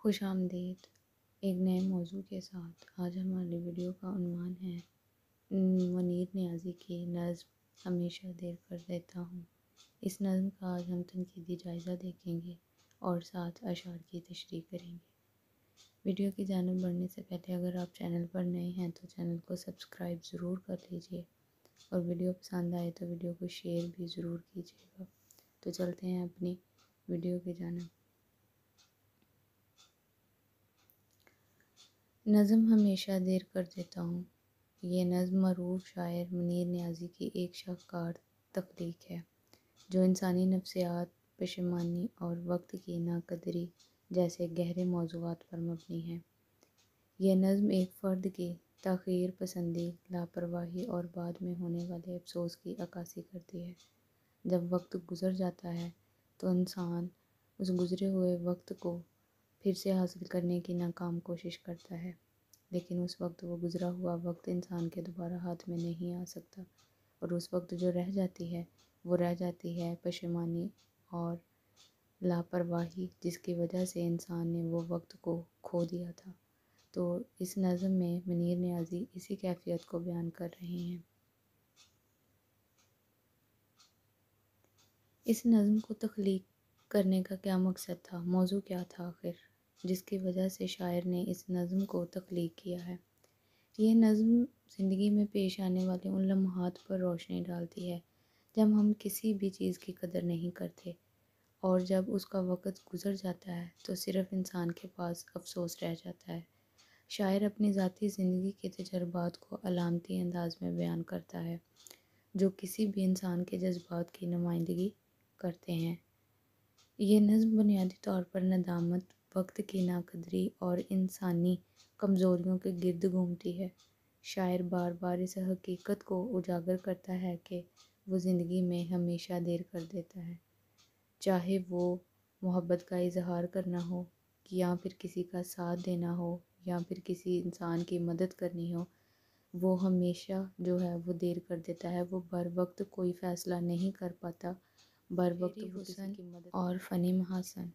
خوش آمدید ایک نئے موضوع کے ساتھ۔ آج ہماری ویڈیو کا عنوان ہے منیر نیازی کی نظم ہمیشہ دیر کر دیتا ہوں۔ اس نظم کا آج ہم تنقیدی جائزہ دیکھیں گے اور ساتھ اشعار کی تشریح کریں گے۔ ویڈیو کی جانب بڑھنے سے پہلے اگر آپ چینل پر نئے ہیں تو چینل کو سبسکرائب ضرور کر لیجئے اور ویڈیو پسند آئے تو ویڈیو کو شیئر بھی ضرور کیجیے گا۔ تو چلتے ہیں اپنی ویڈیو کی جانب۔ نظم ہمیشہ دیر کر دیتا ہوں۔ یہ نظم معروف شاعر منیر نیازی کی ایک شاہکار تخلیق ہے جو انسانی نفسیات، پشیمانی اور وقت کی ناقدری جیسے گہرے موضوعات پر مبنی ہے۔ یہ نظم ایک فرد کی تاخیر پسندی، لاپرواہی اور بعد میں ہونے والے افسوس کی عکاسی کرتی ہے۔ جب وقت گزر جاتا ہے تو انسان اس گزرے ہوئے وقت کو پھر سے حاصل کرنے کی ناکام کوشش کرتا ہے، لیکن اس وقت وہ گزرا ہوا وقت انسان کے دوبارہ ہاتھ میں نہیں آ سکتا، اور اس وقت جو رہ جاتی ہے وہ رہ جاتی ہے پشیمانی اور لاپرواہی، جس کی وجہ سے انسان نے وہ وقت کو کھو دیا تھا۔ تو اس نظم میں منیر نیازی اسی کیفیت کو بیان کر رہے ہیں۔ اس نظم کو تخلیق کرنے کا کیا مقصد تھا، موضوع کیا تھا آخر، جس کی وجہ سے شاعر نے اس نظم کو تخلیق کیا ہے۔ یہ نظم زندگی میں پیش آنے والے ان لمحات پر روشنی ڈالتی ہے جب ہم کسی بھی چیز کی قدر نہیں کرتے، اور جب اس کا وقت گزر جاتا ہے تو صرف انسان کے پاس افسوس رہ جاتا ہے۔ شاعر اپنی ذاتی زندگی کے تجربات کو علامتی انداز میں بیان کرتا ہے جو کسی بھی انسان کے جذبات کی نمائندگی کرتے ہیں۔ یہ نظم بنیادی طور پر ندامت، وقت کی ناقدری اور انسانی کمزوریوں کے گرد گھومتی ہے۔ شاعر بار بار اس حقیقت کو اجاگر کرتا ہے کہ وہ زندگی میں ہمیشہ دیر کر دیتا ہے، چاہے وہ محبت کا اظہار کرنا ہو، یا پھر کسی کا ساتھ دینا ہو، یا پھر کسی انسان کی مدد کرنی ہو۔ وہ ہمیشہ جو ہے وہ دیر کر دیتا ہے، وہ بر وقت کوئی فیصلہ نہیں کر پاتا، بر وقت وہ کسی کی مدد اور فنی محاسن۔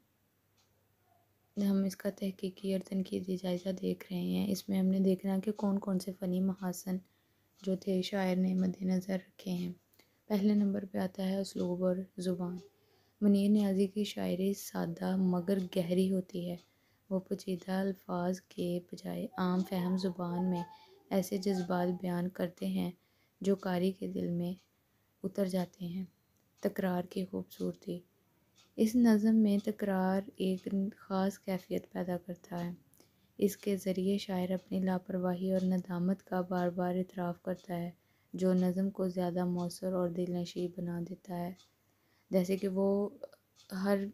ہم اس کا تحقیقی اور تنقیدی جائزہ دیکھ رہے ہیں۔ اس میں ہم نے دیکھنا کہ کون کون سے فنی محاسن جو تھے شاعر نے مد نظر رکھے ہیں۔ پہلے نمبر پہ آتا ہے اسلوب اور زبان۔ منیر نیازی کی شاعری سادہ مگر گہری ہوتی ہے۔ وہ پیچیدہ الفاظ کے بجائے عام فہم زبان میں ایسے جذبات بیان کرتے ہیں جو قاری کے دل میں اتر جاتے ہیں۔ تکرار کی خوبصورتی۔ اس نظم میں تکرار ایک خاص کیفیت پیدا کرتا ہے۔ اس کے ذریعے شاعر اپنی لاپرواہی اور ندامت کا بار بار اعتراف کرتا ہے، جو نظم کو زیادہ مؤثر اور دل نشیں بنا دیتا ہے۔ جیسے کہ وہ ہر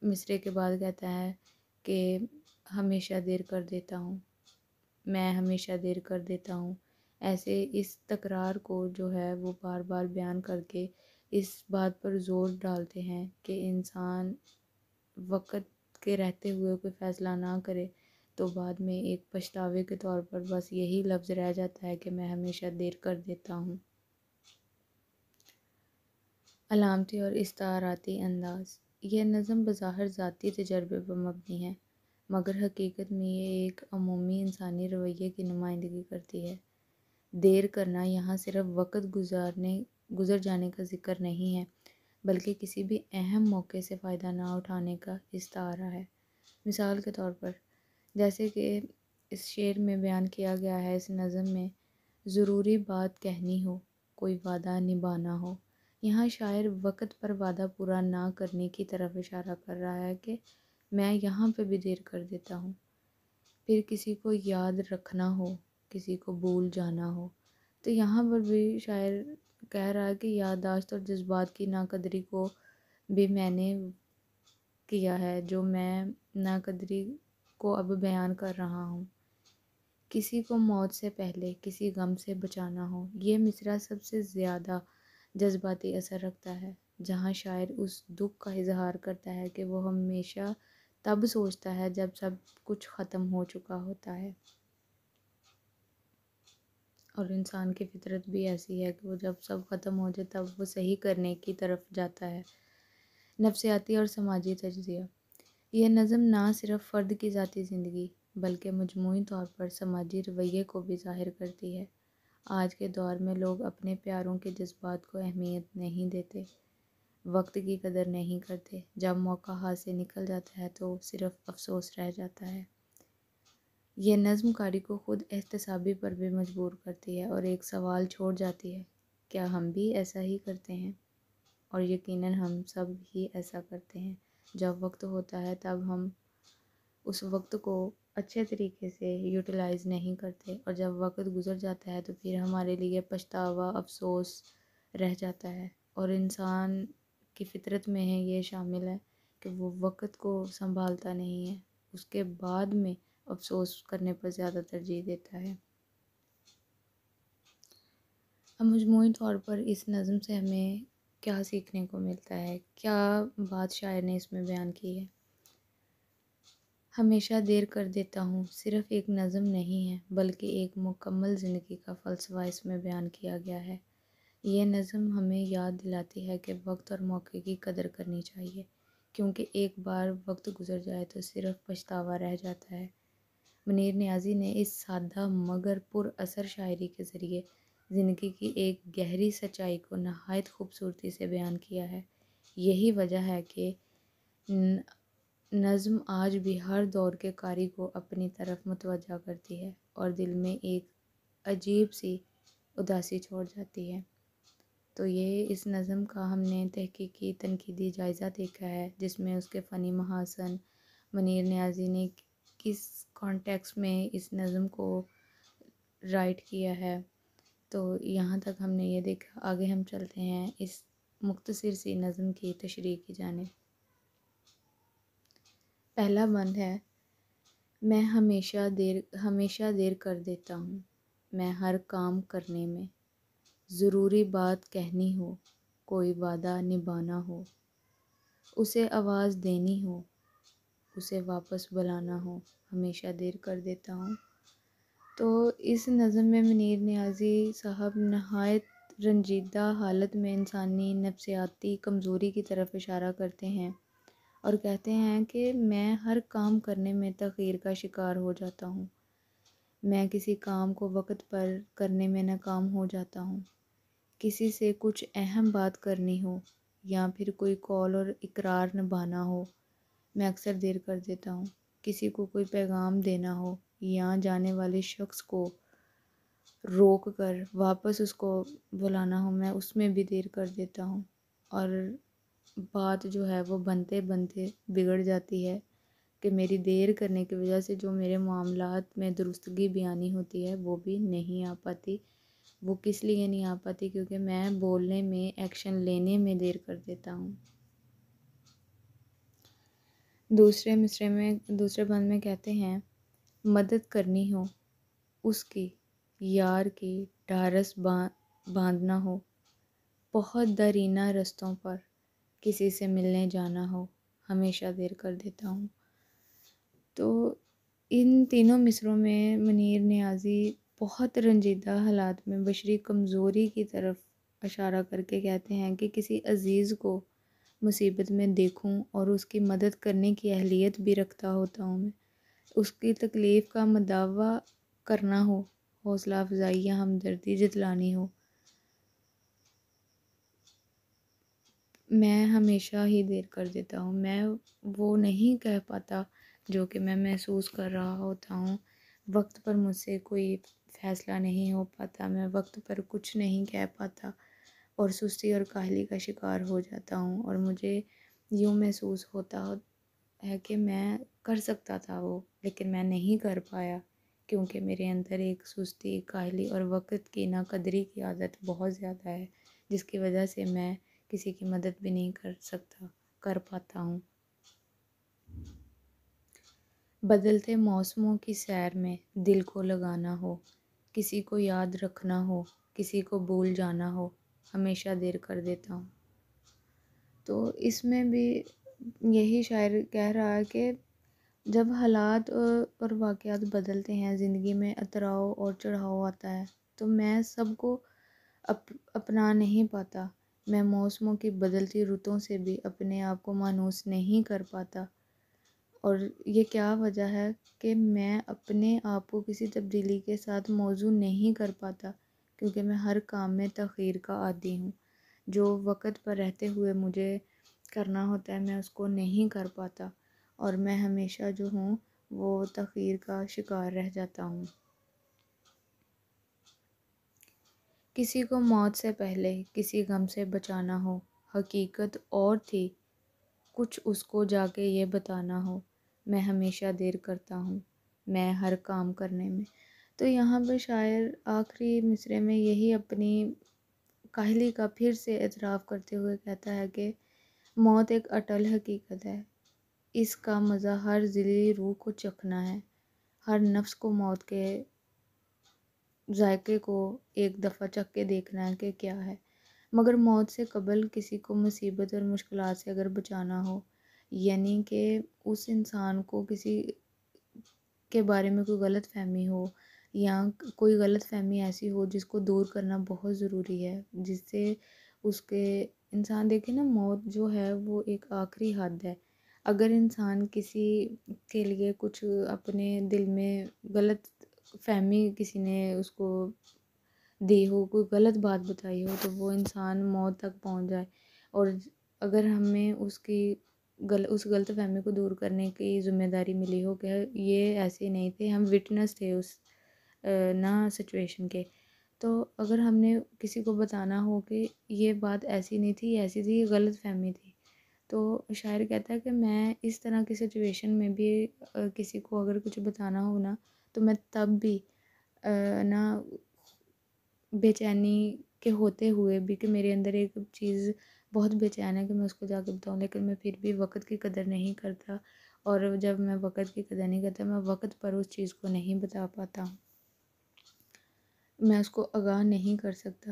مصرعے کے بعد کہتا ہے کہ ہمیشہ دیر کر دیتا ہوں، میں ہمیشہ دیر کر دیتا ہوں۔ ایسے اس تکرار کو جو ہے وہ بار بار بیان کر کے اس بات پر زور ڈالتے ہیں کہ انسان وقت کے رہتے ہوئے کوئی فیصلہ نہ کرے تو بعد میں ایک پچھتاوے کے طور پر بس یہی لفظ رہ جاتا ہے کہ میں ہمیشہ دیر کر دیتا ہوں۔ علامتی اور استعاراتی انداز۔ یہ نظم بظاہر ذاتی تجربے پر مبنی ہے، مگر حقیقت میں یہ ایک عمومی انسانی رویے کی نمائندگی کرتی ہے۔ دیر کرنا یہاں صرف وقت گزر جانے کا ذکر نہیں ہے، بلکہ کسی بھی اہم موقع سے فائدہ نہ اٹھانے کا استعارہ ہے۔ مثال کے طور پر جیسے کہ اس شعر میں بیان کیا گیا ہے، اس نظم میں ضروری بات کہنی ہو، کوئی وعدہ نبھانا ہو۔ یہاں شاعر وقت پر وعدہ پورا نہ کرنے کی طرف اشارہ کر رہا ہے کہ میں یہاں پہ بھی دیر کر دیتا ہوں۔ پھر کسی کو یاد رکھنا ہو، کسی کو بھول جانا ہو، تو یہاں پر بھی شاعر کہہ رہا ہے کہ یادداشت اور جذبات کی ناقدری کو بھی میں نے کیا ہے، جو میں ناقدری کو اب بیان کر رہا ہوں۔ کسی کو موت سے پہلے کسی غم سے بچانا ہو، یہ مصرعہ سب سے زیادہ جذباتی اثر رکھتا ہے، جہاں شاعر اس دکھ کا اظہار کرتا ہے کہ وہ ہمیشہ تب سوچتا ہے جب سب کچھ ختم ہو چکا ہوتا ہے، اور انسان کی فطرت بھی ایسی ہے کہ وہ جب سب ختم ہو جائے تب وہ صحیح کرنے کی طرف جاتا ہے۔ نفسیاتی اور سماجی تجزیہ۔ یہ نظم نہ صرف فرد کی ذاتی زندگی بلکہ مجموعی طور پر سماجی رویے کو بھی ظاہر کرتی ہے۔ آج کے دور میں لوگ اپنے پیاروں کے جذبات کو اہمیت نہیں دیتے، وقت کی قدر نہیں کرتے۔ جب موقع ہاتھ سے نکل جاتا ہے تو صرف افسوس رہ جاتا ہے۔ یہ نظم قاری کو خود احتسابی پر بھی مجبور کرتی ہے اور ایک سوال چھوڑ جاتی ہے، کیا ہم بھی ایسا ہی کرتے ہیں؟ اور یقیناً ہم سب ہی ایسا کرتے ہیں۔ جب وقت ہوتا ہے تب ہم اس وقت کو اچھے طریقے سے یوٹیلائز نہیں کرتے، اور جب وقت گزر جاتا ہے تو پھر ہمارے لیے پچھتاوا، افسوس رہ جاتا ہے۔ اور انسان کی فطرت میں ہے یہ شامل ہے کہ وہ وقت کو سنبھالتا نہیں ہے، اس کے بعد میں افسوس کرنے پر زیادہ ترجیح دیتا ہے۔ اب مجموعی طور پر اس نظم سے ہمیں کیا سیکھنے کو ملتا ہے، کیا بات شاعر نے اس میں بیان کی ہے؟ ہمیشہ دیر کر دیتا ہوں صرف ایک نظم نہیں ہے بلکہ ایک مکمل زندگی کا فلسفہ اس میں بیان کیا گیا ہے۔ یہ نظم ہمیں یاد دلاتی ہے کہ وقت اور موقع کی قدر کرنی چاہیے، کیونکہ ایک بار وقت گزر جائے تو صرف پچھتاوا رہ جاتا ہے۔ منیر نیازی نے اس سادہ مگر پر اثر شاعری کے ذریعے زندگی کی ایک گہری سچائی کو نہایت خوبصورتی سے بیان کیا ہے۔ یہی وجہ ہے کہ نظم آج بھی ہر دور کے قاری کو اپنی طرف متوجہ کرتی ہے اور دل میں ایک عجیب سی اداسی چھوڑ جاتی ہے۔ تو یہ اس نظم کا ہم نے تحقیقی تنقیدی جائزہ دیکھا ہے، جس میں اس کے فنی محاسن، منیر نیازی نے کس کانٹیکس میں اس نظم کو رائٹ کیا ہے، تو یہاں تک ہم نے یہ دیکھا۔ آگے ہم چلتے ہیں اس مختصر سی نظم کی تشریح کی جانب۔ پہلا بند ہے، میں ہمیشہ دیر کر دیتا ہوں، میں ہر کام کرنے میں، ضروری بات کہنی ہو، کوئی وعدہ نبھانا ہو، اسے آواز دینی ہو، اسے واپس بلانا ہو، ہمیشہ دیر کر دیتا ہوں۔ تو اس نظم میں منیر نیازی صاحب نہایت رنجیدہ حالت میں انسانی نفسیاتی کمزوری کی طرف اشارہ کرتے ہیں اور کہتے ہیں کہ میں ہر کام کرنے میں تاخیر کا شکار ہو جاتا ہوں، میں کسی کام کو وقت پر کرنے میں ناکام ہو جاتا ہوں، کسی سے کچھ اہم بات کرنی ہو یا پھر کوئی قول اور اقرار نبھانا ہو، میں اکثر دیر کر دیتا ہوں، کسی کو کوئی پیغام دینا ہو یا جانے والے شخص کو روک کر واپس اس کو بلانا ہو، میں اس میں بھی دیر کر دیتا ہوں، اور بات جو ہے وہ بنتے بنتے بگڑ جاتی ہے کہ میری دیر کرنے کی وجہ سے جو میرے معاملات میں درستگی بھی آنی ہوتی ہے وہ بھی نہیں آ پاتی۔ وہ کس لیے نہیں آ پاتی؟ کیونکہ میں بولنے میں، ایکشن لینے میں دیر کر دیتا ہوں۔ دوسرے بند میں کہتے ہیں، مدد کرنی ہو اس کی، یار کی ڈھارس باندھنا ہو، بہت درینہ رستوں پر کسی سے ملنے جانا ہو، ہمیشہ دیر کر دیتا ہوں۔ تو ان تینوں مصروں میں منیر نیازی بہت رنجیدہ حالات میں بشری کمزوری کی طرف اشارہ کر کے کہتے ہیں کہ کسی عزیز کو مصیبت میں دیکھوں اور اس کی مدد کرنے کی اہلیت بھی رکھتا ہوتا ہوں، میں اس کی تکلیف کا مداوع کرنا ہو، حوصلہ افزائی یا ہمدردی جتلانی ہو، میں ہمیشہ ہی دیر کر دیتا ہوں، میں وہ نہیں کہہ پاتا جو کہ میں محسوس کر رہا ہوتا ہوں، وقت پر مجھ سے کوئی فیصلہ نہیں ہو پاتا، میں وقت پر کچھ نہیں کہہ پاتا اور سستی اور کاہلی کا شکار ہو جاتا ہوں، اور مجھے یوں محسوس ہوتا ہے کہ میں کر سکتا تھا وہ، لیکن میں نہیں کر پایا کیونکہ میرے اندر ایک سستی، کاہلی اور وقت کی ناقدری کی عادت بہت زیادہ ہے، جس کی وجہ سے میں کسی کی مدد بھی نہیں کر پاتا ہوں۔ بدلتے موسموں کی سیر میں دل کو لگانا ہو، کسی کو یاد رکھنا ہو، کسی کو بھول جانا ہو، ہمیشہ دیر کر دیتا ہوں۔ تو اس میں بھی یہی شاعر کہہ رہا ہے کہ جب حالات اور واقعات بدلتے ہیں، زندگی میں اتراؤ اور چڑھاؤ آتا ہے، تو میں سب کو اپنا نہیں پاتا، میں موسموں کی بدلتی رتوں سے بھی اپنے آپ کو مانوس نہیں کر پاتا، اور یہ کیا وجہ ہے کہ میں اپنے آپ کو کسی تبدیلی کے ساتھ موزوں نہیں کر پاتا، کیونکہ میں ہر کام میں تاخیر کا عادی ہوں۔ جو وقت پر رہتے ہوئے مجھے کرنا ہوتا ہے میں اس کو نہیں کر پاتا، اور میں ہمیشہ جو ہوں وہ تاخیر کا شکار رہ جاتا ہوں۔ کسی کو موت سے پہلے کسی غم سے بچانا ہو، حقیقت اور تھی کچھ اس کو جا کے یہ بتانا ہو، میں ہمیشہ دیر کرتا ہوں میں ہر کام کرنے میں۔ تو یہاں پہ شاعر آخری مصرعے میں یہی اپنی کاہلی کا پھر سے اعتراف کرتے ہوئے کہتا ہے کہ موت ایک اٹل حقیقت ہے، اس کا مزہ ہر ذیلی روح کو چکھنا ہے، ہر نفس کو موت کے ذائقے کو ایک دفعہ چکھ کے دیکھنا ہے کہ کیا ہے۔ مگر موت سے قبل کسی کو مصیبت اور مشکلات سے اگر بچانا ہو، یعنی کہ اس انسان کو کسی کے بارے میں کوئی غلط فہمی ہو، یا کوئی غلط فہمی ایسی ہو جس کو دور کرنا بہت ضروری ہے، جس سے اس کے انسان دیکھے نا، موت جو ہے وہ ایک آخری حد ہے۔ اگر انسان کسی کے لیے کچھ اپنے دل میں غلط فہمی کسی نے اس کو دی ہو، کوئی غلط بات بتائی ہو، تو وہ انسان موت تک پہنچ جائے، اور اگر ہمیں اس غلط فہمی کو دور کرنے کی ذمہ داری ملی ہو کہ یہ ایسے نہیں تھے، ہم وٹنس تھے اس نا سچویشن کے، تو اگر ہم نے کسی کو بتانا ہو کہ یہ بات ایسی نہیں تھی، یہ ایسی تھی، یہ غلط فہمی تھی، تو شاعر کہتا ہے کہ میں اس طرح کی سچویشن میں بھی کسی کو اگر کچھ بتانا ہو نا، تو میں تب بھی نا بے چینی کے ہوتے ہوئے بھی، کہ میرے اندر ایک چیز بہت بے چین ہے کہ میں اس کو جا کے بتاؤں، لیکن میں پھر بھی وقت کی قدر نہیں کرتا، اور جب میں وقت کی قدر نہیں کرتا، میں وقت پر اس چیز کو نہیں بتا پاتا، میں اس کو آگاہ نہیں کر سکتا،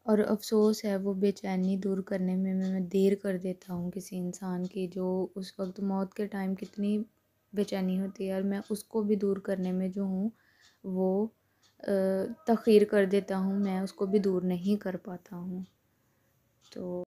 اور افسوس ہے وہ بے چینی دور کرنے میں دیر کر دیتا ہوں کسی انسان کی، جو اس وقت موت کے ٹائم کتنی بے چینی ہوتی ہے، اور میں اس کو بھی دور کرنے میں جو ہوں وہ تاخیر کر دیتا ہوں، میں اس کو بھی دور نہیں کر پاتا ہوں۔ تو